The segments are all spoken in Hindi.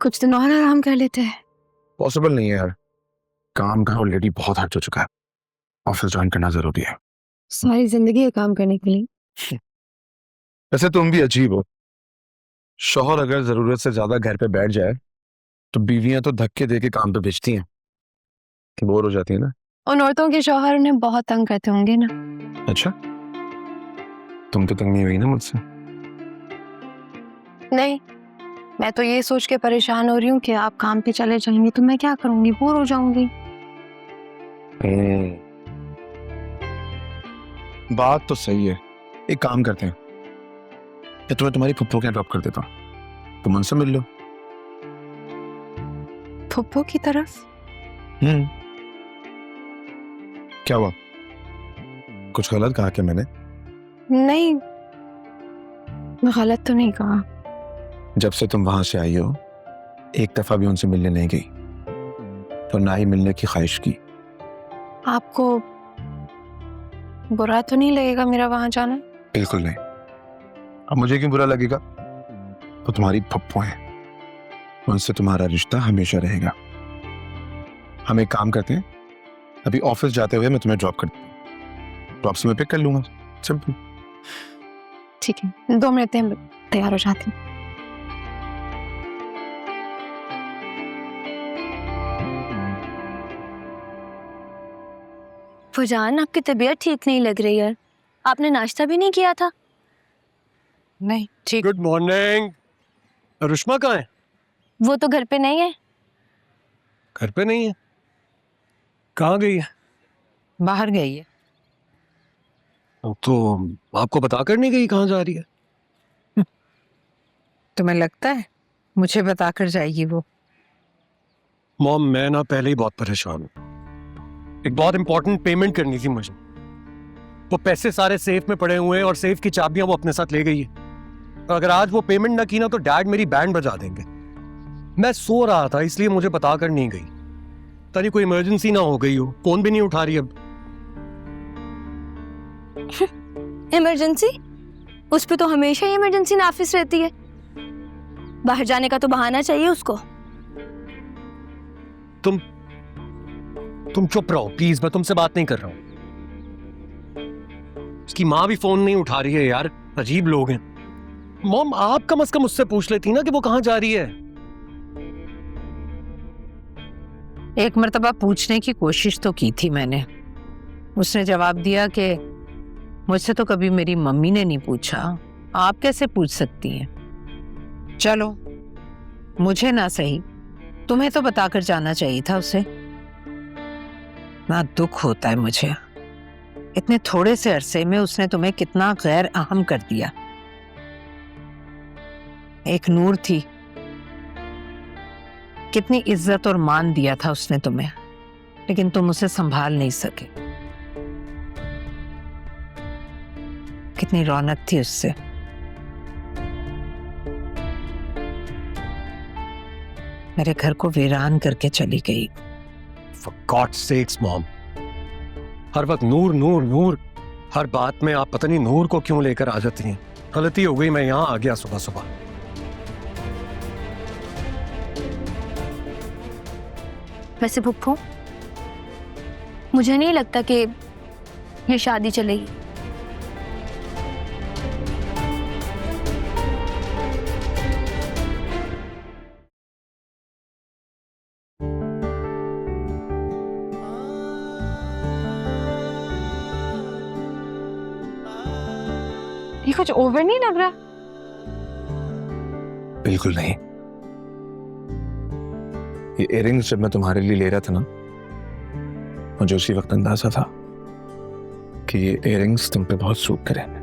कुछ दिन और आराम कर लेते हैं। पॉसिबल नहीं है यार, काम का ऑलरेडी बहुत हट हो चुका है। ऑफिस ज्वाइन करना जरूरी है। सारी जिंदगी है काम करने के लिए। वैसे तुम भी अजीब हो। शौहर अगर जरूरत से ज्यादा घर पे बैठ जाए तो बीवियां तो धक्के दे के काम पे भेजती हैं, बोर हो जाती है ना। उन औरतों के शौहर उन्हें बहुत तंग करते होंगे ना। अच्छा, तुम तो तंग नहीं हुई ना मुझसे? नहीं, मैं तो ये सोच के परेशान हो रही हूँ कि आप काम पे चले जाएंगे तो मैं क्या करूंगी, बोर हो जाऊंगी। बात तो सही है। एक काम करते हैं, या तुम्हें तुम्हारी फुप्पो के ड्रॉप कर देता हूँ, तुम उनसे मिल लो। फुप्पो की तरफ? क्या हुआ, कुछ गलत कहा क्या मैंने? नहीं, गलत तो नहीं कहा। जब से तुम वहां से आई हो एक दफा भी उनसे मिलने नहीं गई और ना ही मिलने की ख्वाहिश की। आपको बुरा तो नहीं लगेगा मेरा वहां जाना? बिल्कुल नहीं। अब मुझे क्यों बुरा लगेगा, वो तुम्हारी फप्पो है, उनसे तुम्हारा रिश्ता हमेशा रहेगा। हम एक काम करते हैं, अभी ऑफिस जाते हुए मैं तुम्हें ड्रॉप कर दूँ, ड्रॉप से मैं पिक कर लूंगा, सिंपल। ठीक है, 2 मिनट में तैयार हो जाती हूँ। फुजान, आपकी तबीयत ठीक नहीं लग रही है। आपने नाश्ता भी नहीं किया था? नहीं ठीक। Good morning. रुश्मा कहाँ है? वो तो घर पे नहीं है। घर पे नहीं है? कहाँ गई है? बाहर गई है। तो आपको बता कर नहीं गई कहाँ जा रही है? तुम्हें लगता है मुझे बताकर जाएगी वो? मॉम, मैं ना पहले ही बहुत परेशान हूँ। एक बहुत इंपॉर्टेंट पेमेंट करनी थी मुझे। वो पैसे सारे सेफ में पड़े हुए हैं और सेफ की चाबियां वो अपने साथ ले गई है। और अगर आज वो पेमेंट ना की ना तो डैड मेरी बैंड बजा देंगे। मैं सो रहा था इसलिए मुझे बता कर नहीं गई, ताकि कोई इमरजेंसी ना हो गई हो। फोन भी नहीं उठा रही अब। इमरजेंसी? उस पे तो हमेशा ही इमरजेंसी नाफिस रहती है। बाहर जाने का तो बहाना चाहिए उसको। तुम चुप रहो प्लीज, मैं तुमसे बात नहीं कर रहा हूं। उसकी माँ भी फोन नहीं उठा रही है यार, अजीब लोग हैं। मॉम, आप कम से कम उससे पूछ लेती ना कि वो कहाँ जा रही है। एक मर्तबा पूछने की कोशिश तो की थी मैंने। उसने जवाब दिया कि मुझसे तो कभी मेरी मम्मी ने नहीं पूछा, आप कैसे पूछ सकती हैं। चलो, मुझे ना सही, तुम्हें तो बताकर जाना चाहिए था उसे। ना दुख होता है मुझे, इतने थोड़े से अरसे में उसने तुम्हें कितना गैर अहम कर दिया। एक नूर थी, कितनी इज्जत और मान दिया था उसने तुम्हें, लेकिन तुम उसे संभाल नहीं सके। कितनी रौनक थी उससे। मेरे घर को वीरान करके चली गई। For God's sakes, मॉम, हर वक्त नूर नूर नूर, हर बात में आप पता नहीं नूर को क्यों लेकर आ जाती हैं। गलती हो गई, मैं यहाँ आ गया सुबह सुबह। वैसे फुप्पो, मुझे नहीं लगता कि ये शादी चलेगी। ये कुछ ओवर नहीं लग रहा? बिल्कुल नहीं। ये इयररिंग्स जब मैं तुम्हारे लिए ले रहा था ना, मुझे उसी वक्त अंदाजा था कि ये इयररिंग्स तुम पे बहुत सूट करेंगे।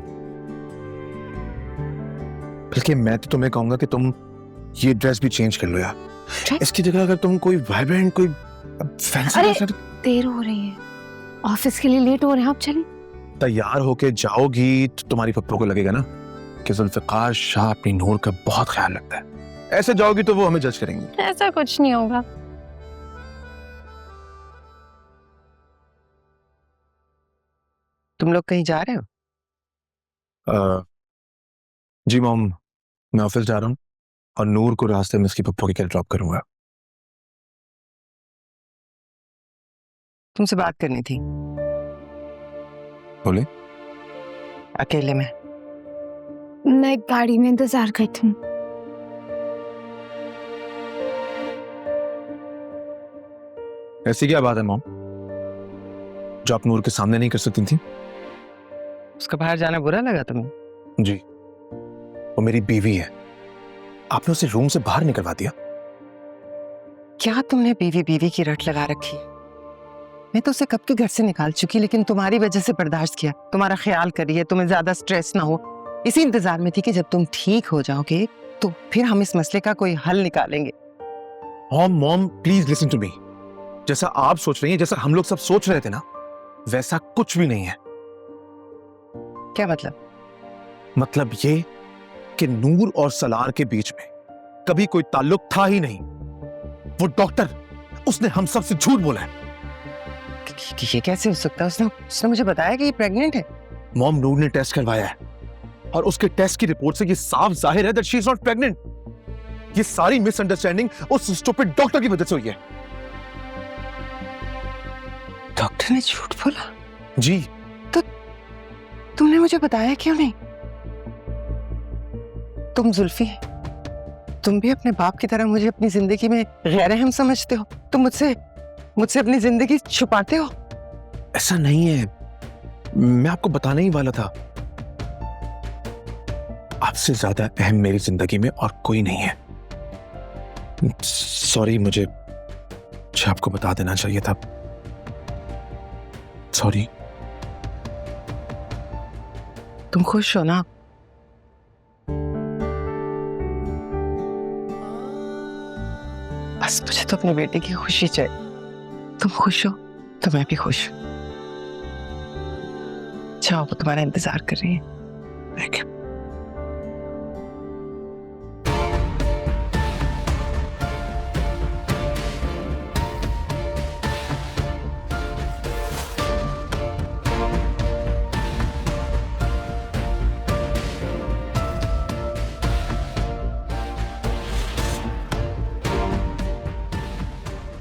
बल्कि मैं तो तुम्हें कहूंगा कि तुम ये ड्रेस भी चेंज कर लो यार। इसकी जगह अगर तुम कोई वाइब्रेंट, कोई फैंसी। देर हो रही है, ऑफिस के लिए लेट हो रहे हैं, आप चलें। तैयार होके जाओगी तो तुम्हारी पप्पो को लगेगा ना कि जुल्फिकार शाह अपनी नूर का बहुत ख्याल रखता है। ऐसे जाओगी तो वो हमें जज करेंगे। ऐसा कुछ नहीं होगा। तुम लोग कहीं जा रहे हो? जी मॉम, मैं ऑफिस जा रहा हूँ। और नूर को रास्ते में उसकी पप्पू के घर ड्रॉप करूंगा। तुमसे बात करनी थी बोले। अकेले में। मैं गाड़ी में इंतजार करती हूँ। ऐसी क्या बात है मॉम जो आप नूर के सामने नहीं कर सकती थी? उसका बाहर जाना बुरा लगा तुम्हें? जी, वो मेरी बीवी है, आपने उसे रूम से बाहर निकलवा दिया। क्या तुमने बीवी बीवी की रट लगा रखी? मैं तो उसे कब के घर से निकाल चुकी, लेकिन तुम्हारी वजह से बर्दाश्त किया। तुम्हारा ख्याल करिए, तुम्हें ज्यादा स्ट्रेस ना हो, इसी इंतजार में थी कि जब तुम ठीक हो जाओगे तो फिर हम इस मसले का कोई हल निकालेंगे। Mom please listen to me. जैसा आप सोच रही हैं, जैसा हम लोग सब सोच रहे थे ना, वैसा कुछ भी नहीं है। क्या मतलब? मतलब ये कि नूर और सलार के बीच में कभी कोई ताल्लुक था ही नहीं। वो डॉक्टर, उसने हम सब से झूठ बोला है। ये कैसे हो सकता है? उसने मुझे बताया कि ये प्रेग्नेंट है। मॉम, नूर ने टेस्ट करवाया है और उसके टेस्ट की रिपोर्ट से ये साफ जाहिर है that she is not pregnant. ये सारी मिसअंडरस्टैंडिंग उस स्टूपिड डॉक्टर की वजह से हुई है। डॉक्टर ने झूठ बोला? जी। तो तुमने मुझे बताया क्यों नहीं? तुम जुल्फी, तुम भी अपने बाप की तरह मुझे अपनी जिंदगी में गैर अहम समझते हो। तुम मुझसे अपनी जिंदगी छुपाते हो। ऐसा नहीं है, मैं आपको बताने ही वाला था। आपसे ज्यादा अहम मेरी जिंदगी में और कोई नहीं है। सॉरी, मुझे आपको बता देना चाहिए था। सॉरी। तुम खुश हो ना? बस मुझे तो अपने बेटे की खुशी चाहिए। तुम खुश हो तो मैं भी खुश हूं। जाओ, वो तुम्हारा इंतजार कर रही है। Thank you.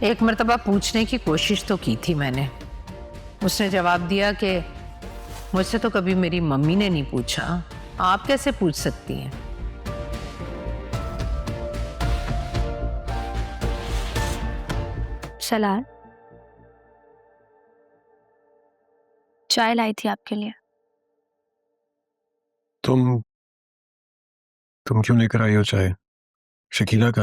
एक मर्तबा पूछने की कोशिश तो की थी मैंने। उसने जवाब दिया कि मुझसे तो कभी मेरी मम्मी ने नहीं पूछा, आप कैसे पूछ सकती हैं? सलार, चाय लाई थी आपके लिए। तुम क्यों लेकर आई हो चाय? शकीला का